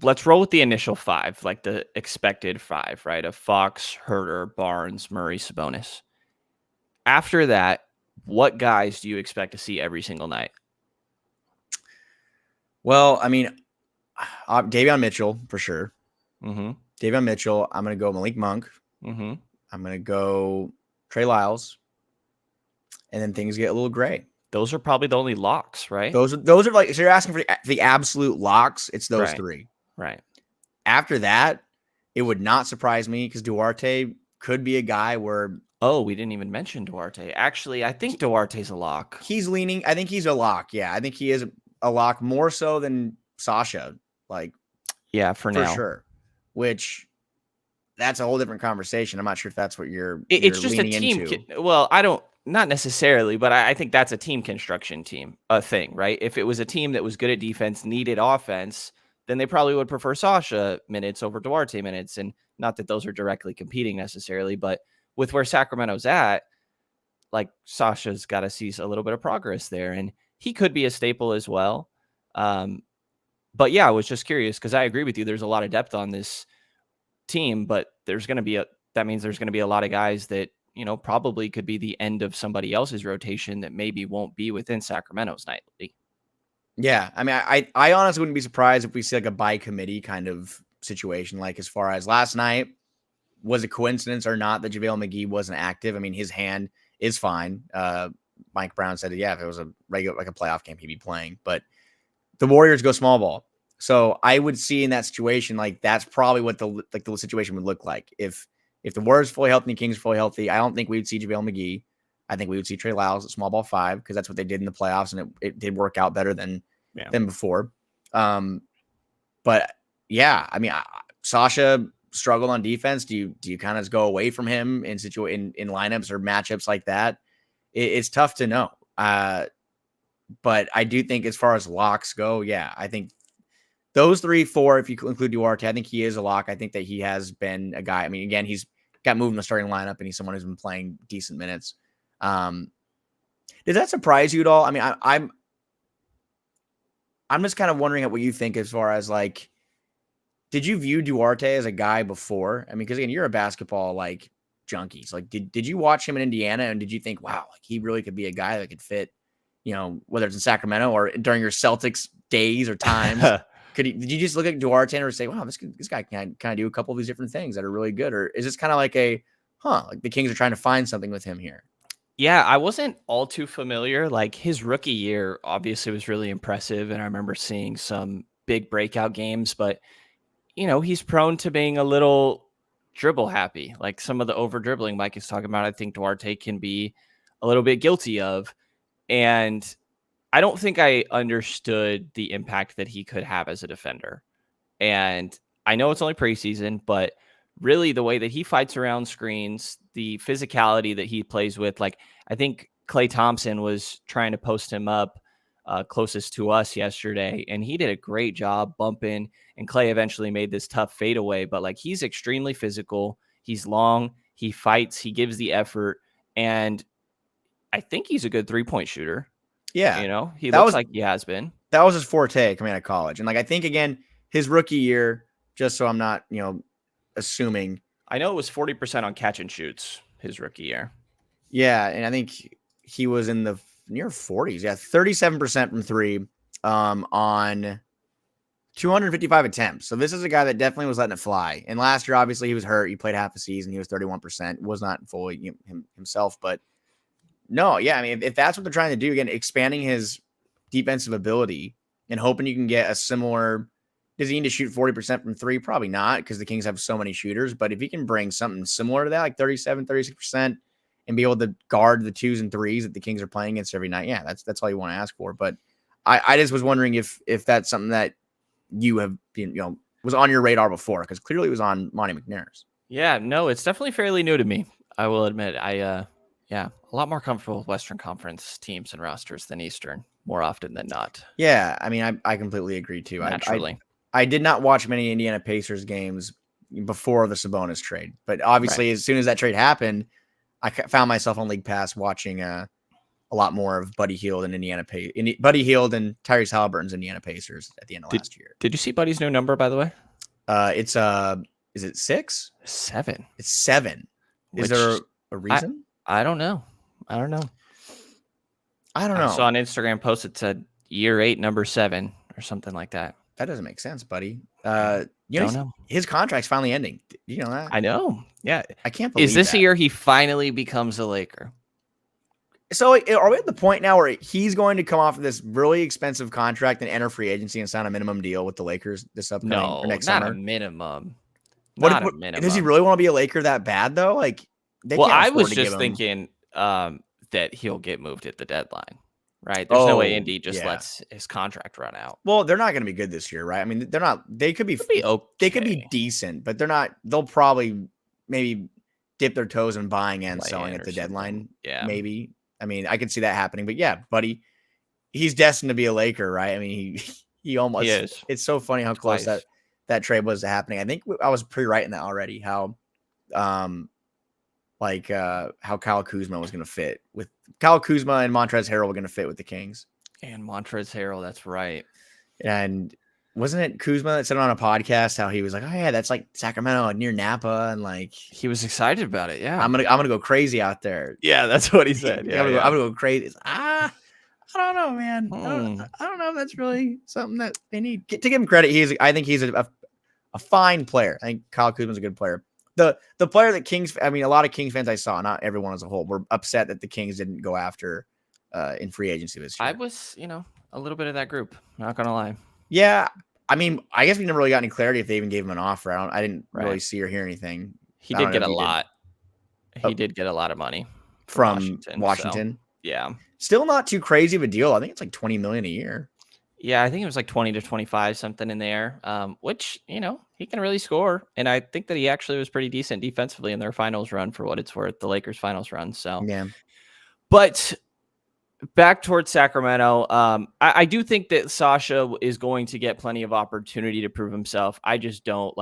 let's roll with the initial 5, like the expected 5, right? Of Fox, Huerter, Barnes, Murray, Sabonis. After that, what guys do you expect to see every single night? Well, I mean, Davion Mitchell for sure. Mm-hmm. Davion Mitchell. I'm going to go Malik Monk. Mm-hmm. I'm going to go Trey Lyles. And then things get a little gray. Those are probably the only locks, right? Those are like, so you're asking for the absolute locks. It's those 3. Right. After that, it would not surprise me because Duarte could be a guy where. Oh, we didn't even mention Duarte. Actually, I think Duarte's a lock. He's leaning. I think he's a lock. Yeah. I think he is a lock more so than Sasha. Like, yeah, for now. Sure. Which that's a whole different conversation. I'm not sure if that's what it's just a team. Well, not necessarily, but I think that's a team construction thing, right? If it was a team that was good at defense, needed offense, then they probably would prefer Sasha minutes over Duarte minutes. And not that those are directly competing necessarily, but with where Sacramento's at, like Sasha's got to see a little bit of progress there. And he could be a staple as well. But yeah, I was just curious because I agree with you. There's a lot of depth on this team, but that means there's going to be a lot of guys that, probably could be the end of somebody else's rotation that maybe won't be within Sacramento's nightly. Yeah, I mean, I honestly wouldn't be surprised if we see like a by committee kind of situation. Like as far as last night, was it coincidence or not that JaVale McGee wasn't active? I mean, his hand is fine. Mike Brown said, yeah, if it was a regular like a playoff game, he'd be playing. But the Warriors go small ball, so I would see in that situation like that's probably what the situation would look like if the Warriors fully healthy and the Kings are fully healthy. I don't think we would see JaVale McGee. I think we would see Trey Lyles at small ball 5 because that's what they did in the playoffs, and it did work out better than before. But yeah, I mean, Sasha struggled on defense. Do you kind of go away from him in lineups or matchups like that? It's tough to know. But I do think as far as locks go, yeah, I think those 3, 4, if you include Duarte, I think he is a lock. I think that he has been a guy. I mean, again, he's got moved in the starting lineup, and he's someone who's been playing decent minutes. Does that surprise you at all? I mean, I'm just kind of wondering at what you think as far as like, did you view Duarte as a guy before? I mean, because again, you're a basketball like junkies. Like, did you watch him in Indiana and did you think, wow, like he really could be a guy that could fit, whether it's in Sacramento or during your Celtics days or times? Did you just look at Duarte and say, wow, this guy can kind of do a couple of these different things that are really good? Or is this kind of like like the Kings are trying to find something with him here? Yeah, I wasn't all too familiar. Like his rookie year obviously was really impressive. And I remember seeing some big breakout games, but he's prone to being a little dribble happy. Like some of the over dribbling Mike is talking about, I think Duarte can be a little bit guilty of. And I don't think I understood the impact that he could have as a defender. And I know it's only preseason, but really the way that he fights around screens, the physicality that he plays with, like I think Klay Thompson was trying to post him up closest to us yesterday, and he did a great job bumping, and Klay eventually made this tough fadeaway, but like he's extremely physical. He's long, he fights, he gives the effort, and I think he's a good 3-point shooter. Yeah. He looks like he has been. That was his forte coming out of college. And like, I think again, his rookie year, just so I'm not, assuming. I know it was 40% on catch and shoots his rookie year. Yeah. And I think he was in the near 40s. Yeah. 37% from 3 on 255 attempts. So this is a guy that definitely was letting it fly. And last year, obviously, he was hurt. He played half a season. He was 31%. Was not fully himself. But no, yeah. I mean, if that's what they're trying to do, again, expanding his defensive ability and hoping you can get a similar. Does he need to shoot 40% from 3? Probably not, because the Kings have so many shooters. But if he can bring something similar to that, like 37, 36%, and be able to guard the 2s and 3s that the Kings are playing against every night, yeah, that's all you want to ask for. But I just was wondering if that's something that you have been, was on your radar before, because clearly it was on Monty McNair's. Yeah, no, it's definitely fairly new to me. I will admit, a lot more comfortable with Western Conference teams and rosters than Eastern, more often than not. Yeah, I mean, I completely agree too. Naturally. I did not watch many Indiana Pacers games before the Sabonis trade, but obviously as soon as that trade happened, I found myself on League Pass watching a lot more of Buddy Hield and Buddy Hield and Tyrese Halliburton's Indiana Pacers at the end of last year. Did you see Buddy's new number, by the way? It's is it 6? 7. It's 7. Is there a reason? I don't know. I don't know. I saw on Instagram post it said year 8, number 7 or something like that. That doesn't make sense, buddy. His contract's finally ending. You know that? I know. Yeah. I can't believe Is this a year he finally becomes a Laker? So are we at the point now where he's going to come off of this really expensive contract and enter free agency and sign a minimum deal with the Lakers this upcoming or next summer? Not a minimum. Not a minimum. Does he really want to be a Laker that bad though? Like, I was just thinking that he'll get moved at the deadline. Right. There's no way Indy just lets his contract run out. Well, they're not going to be good this year, right? I mean, they're not. They could be okay. They could be decent, but they're not. They'll probably he dip their toes in buying and selling at the deadline. Yeah. Maybe. I mean, I could see that happening. But yeah, buddy, he's destined to be a Laker, right? I mean, he almost he is. It's so funny how close that trade was happening. I think I was pretty right in that already. How how Kyle Kuzma was going to fit with Kyle Kuzma and Montrezl Harrell were going to fit with the Kings. And Montrezl Harrell, that's right. And wasn't it Kuzma that said on a podcast how he was like, "Oh yeah, that's like Sacramento near Napa," and like he was excited about it. Yeah, I'm gonna go crazy out there. Yeah, that's what he said. I'm gonna go crazy. I don't know, man. Hmm. I don't know if that's really something that they need. To give him credit, I think he's a fine player. I think Kyle Kuzma's a good player. The player that Kings, I mean, a lot of Kings fans I saw, not everyone as a whole, were upset that the Kings didn't go after in free agency this I year. was, a little bit of that group. Not gonna lie. Yeah, I mean, I guess we never really got any clarity if they even gave him an offer. I didn't really Right. see or hear anything. He I don't did know get if a you did. lot. He did get a lot of money from From Washington. So Washington. yeah. Still not too crazy of a deal. I think it's like $20 million a year. Yeah, I think it was like 20 to 25, something in there. Which, he can really score. And I think that he actually was pretty decent defensively in their finals run for what it's worth, the Lakers finals run. So, Yeah. but back towards Sacramento, I do think that Sasha is going to get plenty of opportunity to prove himself. I just don't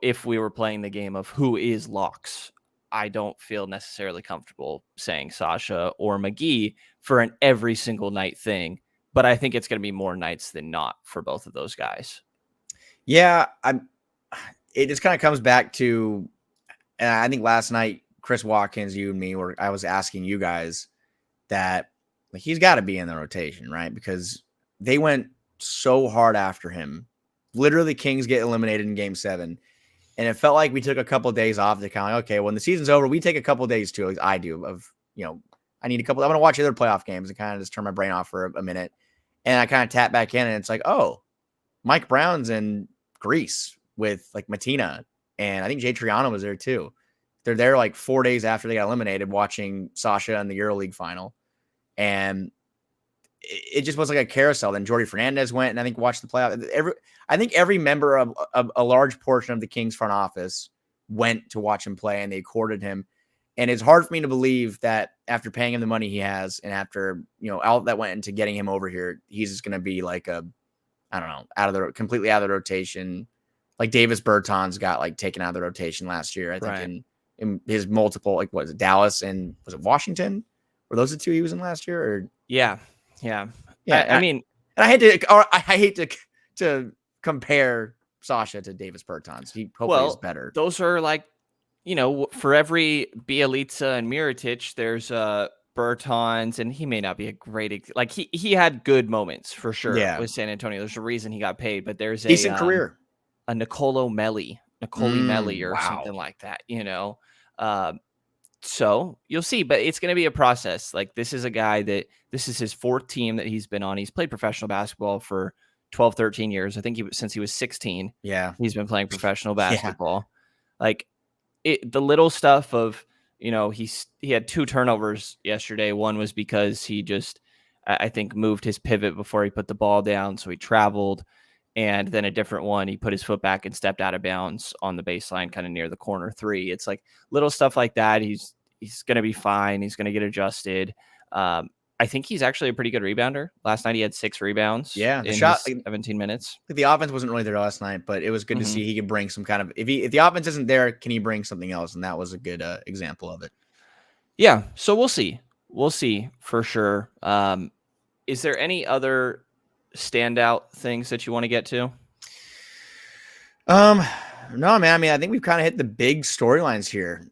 if we were playing the game of who is locks, I don't feel necessarily comfortable saying Sasha or McGee for an every single night thing. But I think it's going to be more nights than not for both of those guys. Yeah, it just kind of comes back to, and I think last night, Chris Watkins, you and me, I was asking you guys that like he's got to be in the rotation, right? Because they went so hard after him. Literally, Kings get eliminated in Game 7, and it felt like we took a couple of days off to kind of like, okay, when the season's over, we take a couple of days too. At least I do. I need a couple. I'm gonna watch other playoff games and kind of just turn my brain off for a minute, and I kind of tap back in, and it's like, oh, Mike Brown's in Greece with like Matina, and I think Jay Triano was there too. They're there like 4 days after they got eliminated, watching Sasha in the EuroLeague final, and it just was like a carousel. Then Jordy Fernandez went and I think watched the playoff. I think every member of a large portion of the Kings front office went to watch him play, and they courted him. And it's hard for me to believe that after paying him the money he has, and after all that went into getting him over here, he's just going to be like I don't know, completely out of the rotation. Like Davis Bertans got like taken out of the rotation last year. I think in his multiple, like was it Dallas and was it Washington? Were those the two he was in last year? Or Yeah. yeah, I mean, and I hate to compare Sasha to Davis Bertans. He hopefully is better. Those are like, for every Bielitsa and Mirotic, there's Bertans, and he may not be a great like he had good moments for sure Yeah, with San Antonio. There's a reason he got paid, but there's decent career. a Nicolo Melli or Wow. something like that, So you'll see, but it's going to be a process. Like this is a guy that this is his fourth team that he's been on. He's played professional basketball for 12, 13 years. I think since he was 16, Yeah, he's been playing professional yeah. basketball. Like the little stuff of, he had 2 turnovers yesterday. One was because he just, I think, moved his pivot before he put the ball down. So he traveled. And then a different one, he put his foot back and stepped out of bounds on the baseline, kind of near the corner 3. It's like little stuff like that. He's going to be fine. He's going to get adjusted. I think he's actually a pretty good rebounder. Last night he had 6 rebounds. Yeah, the in shot, his 17 minutes. The offense wasn't really there last night, but it was good to see he could bring some kind of if the offense isn't there, can he bring something else? And that was a good example of it. Yeah, so we'll see. We'll see for sure. Is there any other standout things that you want to get to? No, man. I mean, I think we've kind of hit the big storylines here.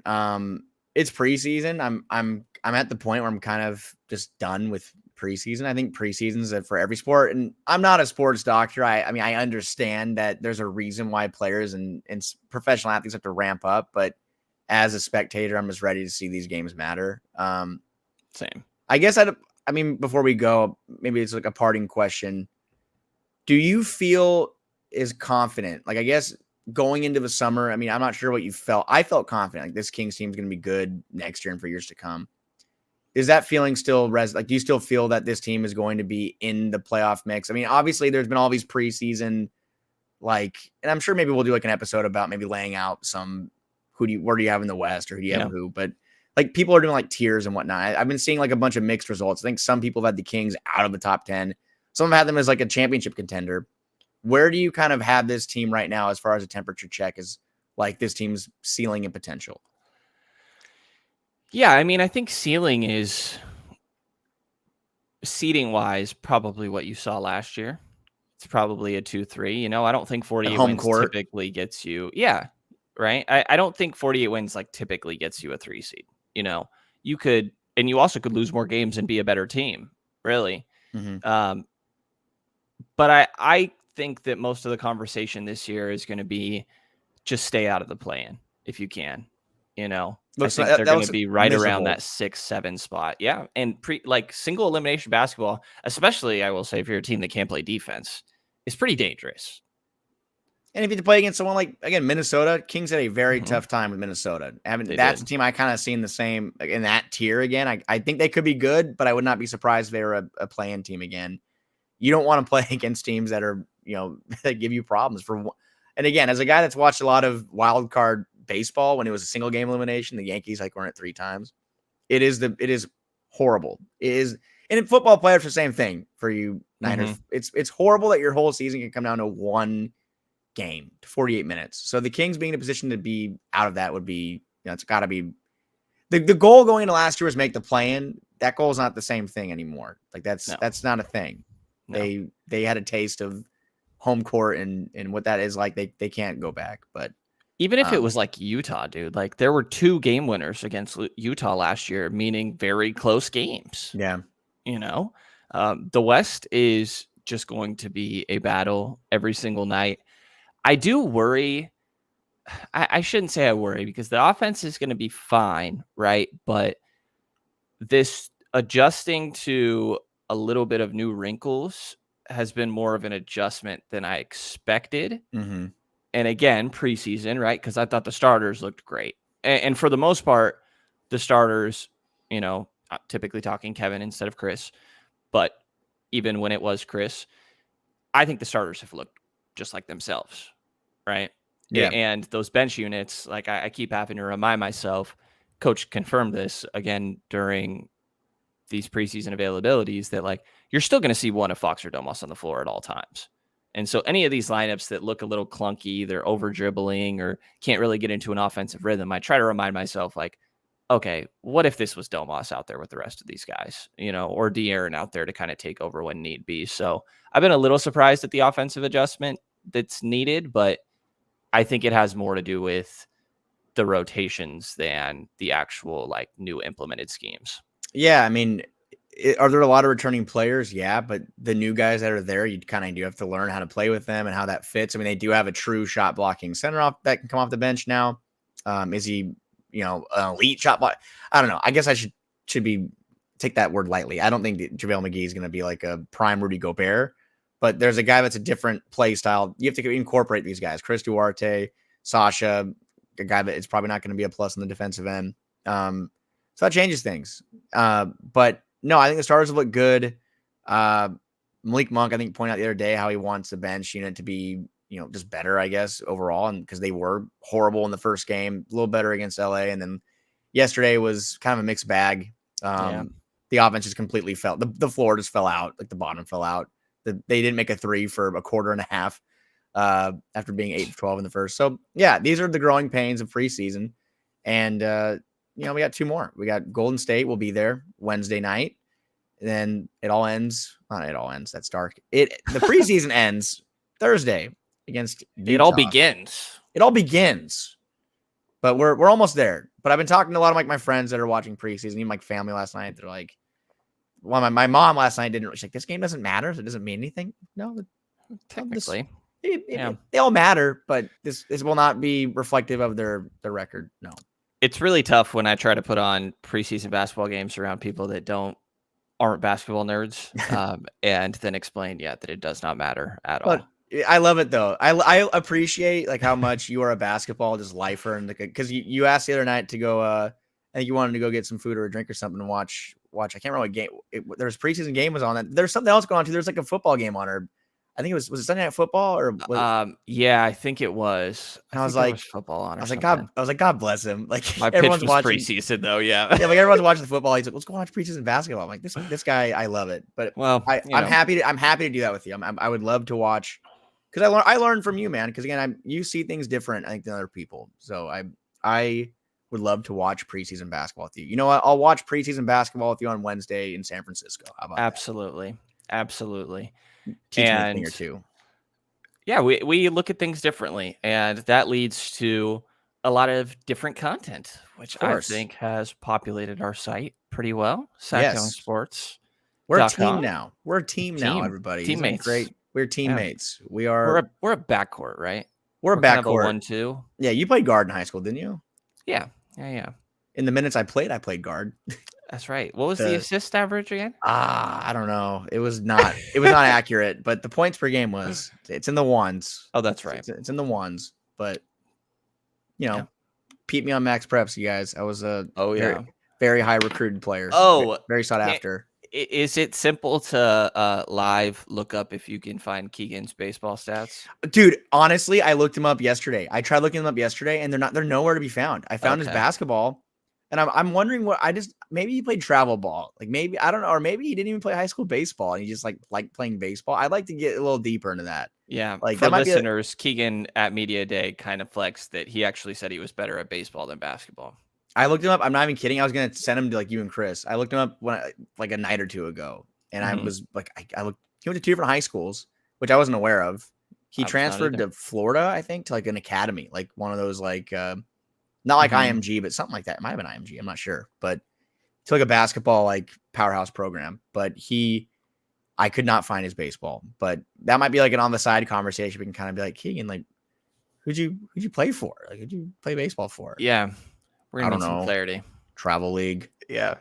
It's preseason. I'm at the point where I'm kind of just done with preseason. I think preseason's for every sport, and I'm not a sports doctor. I mean, I understand that there's a reason why players and professional athletes have to ramp up, but as a spectator, I'm just ready to see these games matter. Same. I guess I mean, before we go, maybe it's like a parting question. Do you feel is confident? Like, I guess going into the summer, I mean, I'm not sure what you felt. I felt confident like this Kings team is going to be good next year and for years to come. Is that feeling still like, do you still feel that this team is going to be in the playoff mix? I mean, obviously there's been all these preseason, like, and I'm sure maybe we'll do like an episode about maybe laying out some, where do you have in the West or who do you have who, but like people are doing like tiers and whatnot. I've been seeing like a bunch of mixed results. I think some people have had the Kings out of the top 10. Some have had them as like a championship contender. Where do you kind of have this team right now as far as a temperature check is like this team's ceiling and potential? Yeah, I mean, I think ceiling is seating wise probably what you saw last year. It's probably a 2-3. I don't think 48 home wins court typically gets you. Yeah, right. I don't think 48 wins like typically gets you a 3 seed. You could, and you also could lose more games and be a better team. really. Mm-hmm. But I think that most of the conversation this year is going to be just stay out of the play-in if you can. I think they're going to be right around that 6-7 spot. Yeah, and single elimination basketball, especially I will say for your team that can't play defense, is pretty dangerous. And if you play against someone like, again, Minnesota, Kings had a very tough time with Minnesota. That's a team I kind of seen the same in that tier again. I think they could be good, but I would not be surprised if they were a play-in team again. You don't want to play against teams that are, that give you problems. And again, as a guy that's watched a lot of wild card baseball when it was a single game elimination, the Yankees won it 3 times. It is horrible. It is, and in football players, the same thing for you Niners. It's horrible that your whole season can come down to one game to 48 minutes. So the Kings being in a position to be out of that would be, it's got to be the goal going into last year was make the play-in. That goal is not the same thing anymore. That's not a thing. No. They had a taste of home court and what that is like. They can't go back. But even if it was like Utah, dude, there were 2 game winners against Utah last year, meaning very close games. Yeah. The West is just going to be a battle every single night. I do worry. I shouldn't say I worry because the offense is going to be fine, right? But this adjusting to a little bit of new wrinkles has been more of an adjustment than I expected. Mm-hmm. And again, preseason, right? Because I thought the starters looked great. And for the most part, the starters, typically talking Kevin instead of Chris, but even when it was Chris, I think the starters have looked just like themselves, right? Yeah. And those bench units, I keep having to remind myself, Coach confirmed this again during these preseason availabilities, that you're still going to see one of Fox or Domas on the floor at all times. And so any of these lineups that look a little clunky, they're over dribbling or can't really get into an offensive rhythm, I try to remind myself, okay, what if this was Domas out there with the rest of these guys, or De'Aaron out there to kind of take over when need be. So I've been a little surprised at the offensive adjustment that's needed, but I think it has more to do with the rotations than the actual new implemented schemes. Yeah, I mean, are there a lot of returning players? Yeah, but the new guys that are there, you kind of do have to learn how to play with them and how that fits. I mean, they do have a true shot blocking center off that can come off the bench now. Is he, an elite shot block? I don't know. I guess I should take that word lightly. I don't think JaVale McGee is going to be like a prime Rudy Gobert, but there's a guy that's a different play style. You have to incorporate these guys. Chris Duarte, Sasha, a guy that is probably not going to be a plus on the defensive end. So that changes things. But no, I think the starters have looked good. Malik Monk, I think, pointed out the other day how he wants the bench unit to be, just better, I guess, overall. And because they were horrible in the first game, a little better against LA. And then yesterday was kind of a mixed bag. The offense just completely fell. The floor just fell out. The bottom fell out. They didn't make a 3 for a quarter and a half after being 8 of 12 in the first. So, yeah, these are the growing pains of preseason. And, we got 2 more. We got Golden State will be there Wednesday night. And then it all ends. Not it all ends. That's dark. The preseason ends Thursday against Utah. It all begins. It all begins. But we're almost there. But I've been talking to a lot of my friends that are watching preseason, even my family last night. They're like, well, my mom last night didn't. She's like, this game doesn't matter. So it doesn't mean anything. No, technically, they all matter, but this will not be reflective of their record. No. It's really tough when I try to put on preseason basketball games around people that aren't basketball nerds, and then explain, that it does not matter at all. I love it though. I appreciate how much you are a basketball just lifer, and because you asked the other night to go. I think you wanted to go get some food or a drink or something and watch. I can't remember what game. There was preseason game was on that. There's something else going on too. There's a football game on, or I think was it Sunday Night Football or yeah, I think it was. I was like, football on. I was like, God bless him. My everyone's pitch was watching preseason though. Yeah, everyone's watching the football. He's like, let's go watch preseason basketball. I'm like, this guy, I love it. But I'm happy to do that with you. I would love to watch because I learned from you, man. Because again, you see things different, I think, than other people. So I would love to watch preseason basketball with you. You know what? I'll watch preseason basketball with you on Wednesday in San Francisco. How about absolutely. Teach me a thing or two. Yeah, we look at things differently, and that leads to a lot of different content, which I think has populated our site pretty well. Sactown Sports. We're a team now. We're a team now, everybody. Teammates. Great. We're teammates. Yeah. We We're are. We're a backcourt, right? We're a kind of a backcourt. 1-2. Yeah, you played guard in high school, didn't you? Yeah. In the minutes I played guard. That's right. What was the assist average again? I don't know. It was not accurate, but the points per game it's in the ones. Oh, that's right. It's in the ones, but peep me on Max Preps, you guys. I was a very high recruited player. Oh, very sought after. Is it simple to live look up if you can find Keegan's baseball stats? Dude, honestly, I looked him up yesterday. I tried looking him up yesterday, and they're nowhere to be found. I found his basketball, and I'm wondering maybe he played travel ball. Like maybe, I don't know, or maybe he didn't even play high school baseball and he just like playing baseball. I'd like to get a little deeper into that. Yeah. Like for listeners, Keegan at Media Day kind of flexed that he actually said he was better at baseball than basketball. I looked him up. I'm not even kidding. I was going to send him to like you and Chris. I looked him up like a night or two ago. And I was like, he went to 2 different high schools, which I wasn't aware of. He transferred to Florida, I think, to like an academy, like one of those like, not like IMG, but something like that. It might have been IMG. I'm not sure, but to like a basketball, like powerhouse program. But I could not find his baseball, but that might be like an on the side conversation. We can kind of be like, Keegan, like, who'd you play for? Like, who'd you play baseball for? Yeah. We're going to need some clarity. Travel league. Yeah.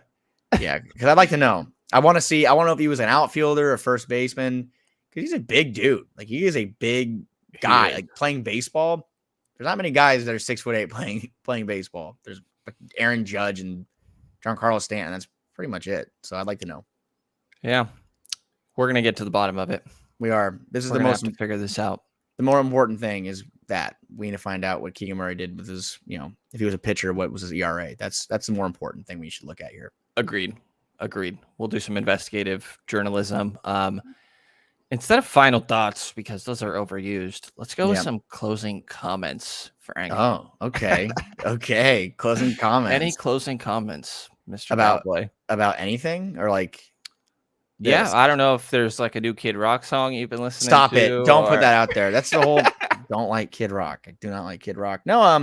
Yeah. Cause I'd like to know. I want to know if he was an outfielder or first baseman. Cause he's a big dude. Like he is a big guy, like playing baseball. There's not many guys that are 6'8" playing baseball. There's like Aaron Judge and Giancarlo Stanton. That's pretty much it. So I'd like to know. Yeah. We're going to get to the bottom of it. We are. This is the most to figure this out. The more important thing is that we need to find out what Keegan Murray did with his, if he was a pitcher, what was his ERA? That's the more important thing we should look at here. Agreed. We'll do some investigative journalism. Instead of final thoughts, because those are overused, let's go with some closing comments, Frank. Oh, okay. Okay. Closing comments. Any closing comments, Mr. Cowboy? About anything or like this? Yeah, I don't know if there's like a new Kid Rock song you've been listening to. Stop it. Don't put that out there. That's the whole don't like Kid Rock. I do not like Kid Rock. No, I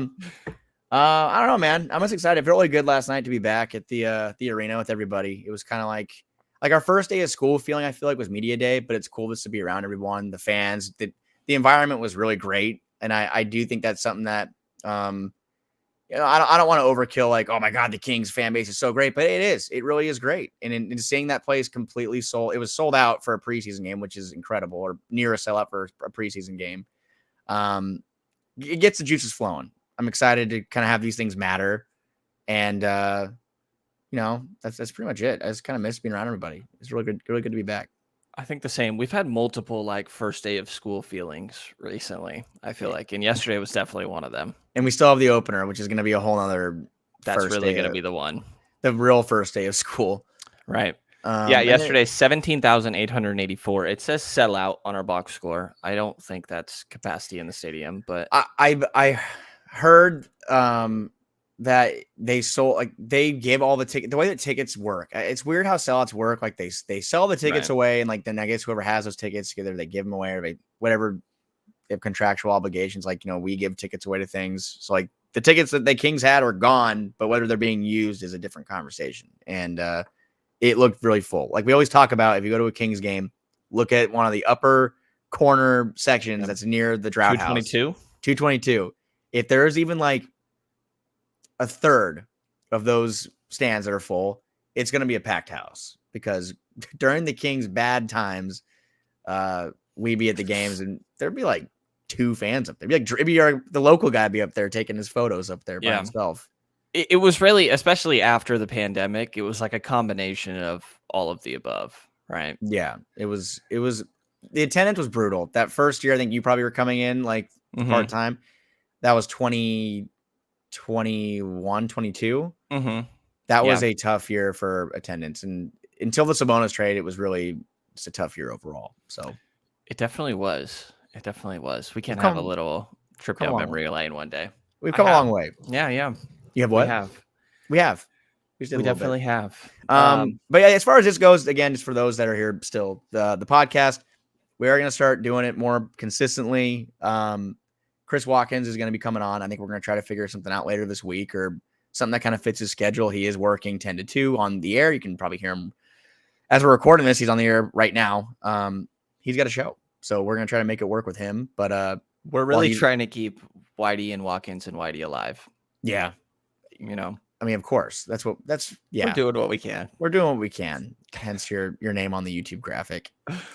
don't know, man. I'm just excited. It felt really good last night to be back at the arena with everybody. It was kind of like our first day of school feeling, I feel like, was media day, but it's cool just to be around everyone, the fans. The environment was really great. And I do think that's something that I don't want to overkill like, oh my God, the Kings fan base is so great, but it is. It really is great. And in seeing that place completely sold, it was sold out for a preseason game, which is incredible, or near a sellout for a preseason game. It gets the juices flowing. I'm excited to kind of have these things matter. And, that's pretty much it. I just kind of miss being around everybody. It's really good to be back. I think the same. We've had multiple like first day of school feelings recently, I feel like. And yesterday was definitely one of them. And we still have the opener, which is going to be a whole nother. That's really going to be the one. The real first day of school. Right. Yesterday, 17,884. It says sellout on our box score. I don't think that's capacity in the stadium, but I heard that they sold, like they gave all the tickets. The way that tickets work, it's weird how sellouts work. Like they sell the tickets away, and like then I guess whoever has those tickets, either they give them away or whatever. They have contractual obligations, like we give tickets away to things. So like the tickets that the Kings had are gone, but whether they're being used is a different conversation. And it looked really full. Like we always talk about, if you go to a Kings game, look at one of the upper corner sections that's near the drought 222. House. 222. If there's even like a third of those stands that are full, it's going to be a packed house, because during the Kings' bad times, we'd be at the games and there'd be like 2 fans up there. It'd be the local guy be up there taking his photos up there by himself. It was really, especially after the pandemic, it was like a combination of all of the above, right? Yeah, it was the attendance was brutal. That first year, I think you probably were coming in like part-time. That was 2021, 22. That was a tough year for attendance. And until the Sabonis trade, it was really just a tough year overall. So it definitely was. We can have a little trip down memory lane one day. We've come a long way. Yeah. You have what? We have. We definitely have. But yeah, as far as this goes, again, just for those that are here still, the podcast, we are going to start doing it more consistently. Chris Watkins is going to be coming on. I think we're going to try to figure something out later this week, or something that kind of fits his schedule. He is working 10 to 2 on the air. You can probably hear him as we're recording this, he's on the air right now. He's got a show, so we're gonna try to make it work with him. But we're really trying to keep Whitey and Watkins and Whitey alive. Yeah, I mean, of course, we're doing what we can. We're doing what we can. Hence your name on the YouTube graphic,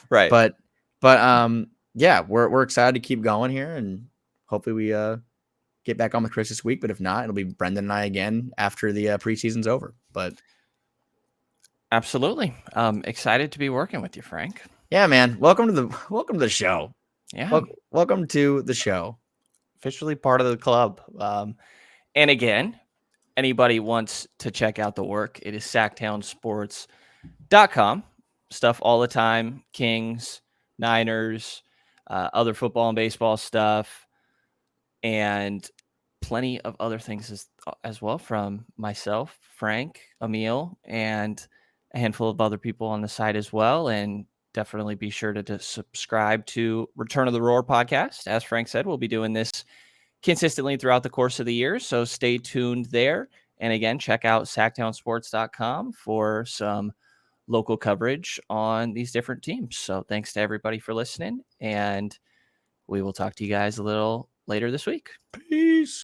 right? But yeah, we're excited to keep going here, and hopefully we get back on with Chris this week. But if not, it'll be Brenden and I again after the preseason's over. But absolutely, excited to be working with you, Frank. Yeah, man. Welcome to the show. Yeah, welcome to the show. Officially part of the club. And again, anybody wants to check out the work, it is sactownsports.com. Stuff all the time. Kings, Niners, other football and baseball stuff, and plenty of other things as well from myself, Frank, Emil, and a handful of other people on the site as well. And definitely be sure to subscribe to Return of the Roar podcast. As Frank said, we'll be doing this consistently throughout the course of the year, so stay tuned there. And again, check out sactownsports.com for some local coverage on these different teams. So thanks to everybody for listening, and we will talk to you guys a little later this week. Peace.